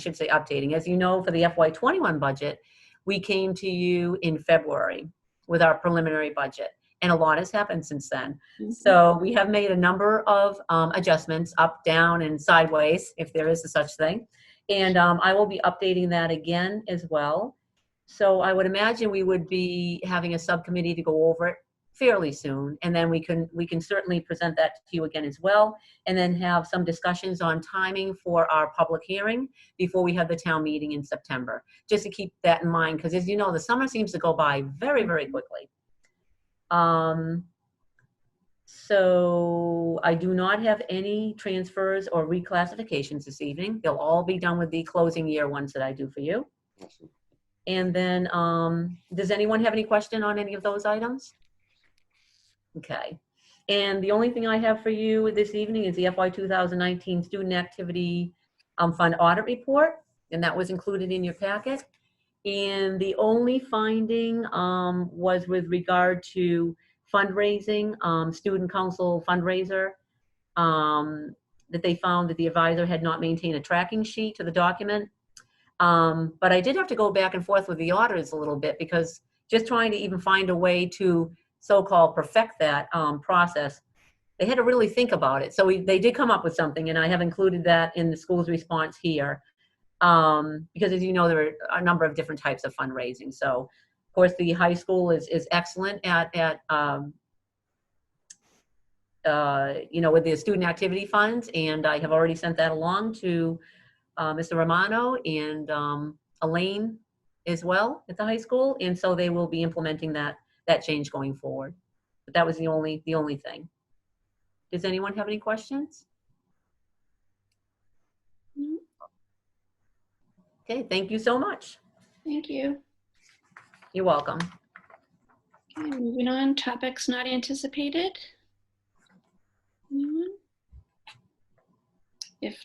As you know, for the FY21 budget, we came to you in February with our preliminary budget. And a lot has happened since then. Mm-hmm. So we have made a number of adjustments up, down, and sideways, if there is a such thing. And I will be updating that again as well. So I would imagine we would be having a subcommittee to go over it fairly soon. And then we can certainly present that to you again as well. And then have some discussions on timing for our public hearing before we have the town meeting in September. Just to keep that in mind, because as you know, the summer seems to go by very, very quickly. So I do not have any transfers or reclassifications this evening. They'll all be done with the closing year ones that I do for you. Awesome. And then, does anyone have any question on any of those items? Okay. And the only thing I have for you this evening is the FY 2019 Student Activity Fund Audit Report, and that was included in your packet. And the only finding was with regard to fundraising, student council fundraiser, that they found that the advisor had not maintained a tracking sheet to the document. But I did have to go back and forth with the auditors a little bit, because just trying to even find a way to so-called perfect that process, they had to really think about it. So they did come up with something, and I have included that in the school's response here. Because as you know, there are a number of different types of fundraising. So of course the high school is excellent at with the student activity funds, and I have already sent that along to Mr. Romano and Elaine as well at the high school, and so they will be implementing that change going forward. But that was the only thing. Does anyone have any questions? Mm, Okay, thank you so much. Thank you. You're welcome. Okay, moving on, topics not anticipated. Anyone? If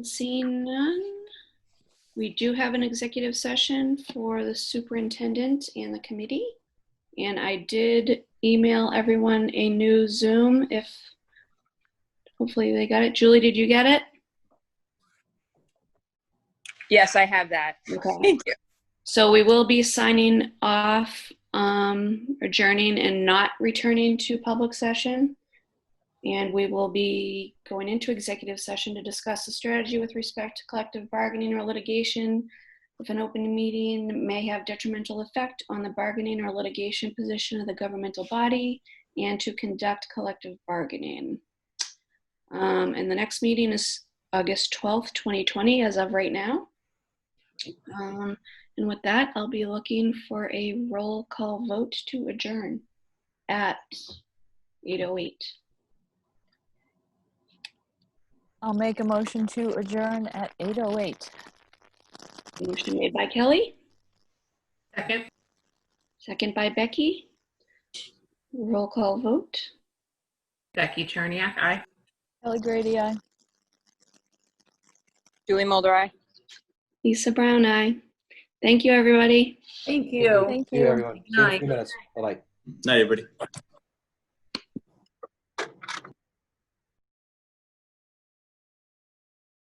seeing none, we do have an executive session for the superintendent and the committee. And I did email everyone a new Zoom if hopefully they got it. Julie, did you get it? Yes, I have that. Okay. Thank you. So we will be signing off, adjourning and not returning to public session. And we will be going into executive session to discuss the strategy with respect to collective bargaining or litigation. If an open meeting may have detrimental effect on the bargaining or litigation position of the governmental body, and to conduct collective bargaining. And the next meeting is August 12th, 2020, as of right now. And with that, I'll be looking for a roll call vote to adjourn at 8:08. I'll make a motion to adjourn at 8:08. Motion made by Kelly, Second. second by Becky. Roll call vote. Becky Cherniak, aye. Kelly Grady, aye. Julie Mulder, aye. Lisa Brown, aye. Thank you, everybody. Thank you. Thank See you, you. everyone. See you in a Night. few minutes. Bye-bye. Night, everybody.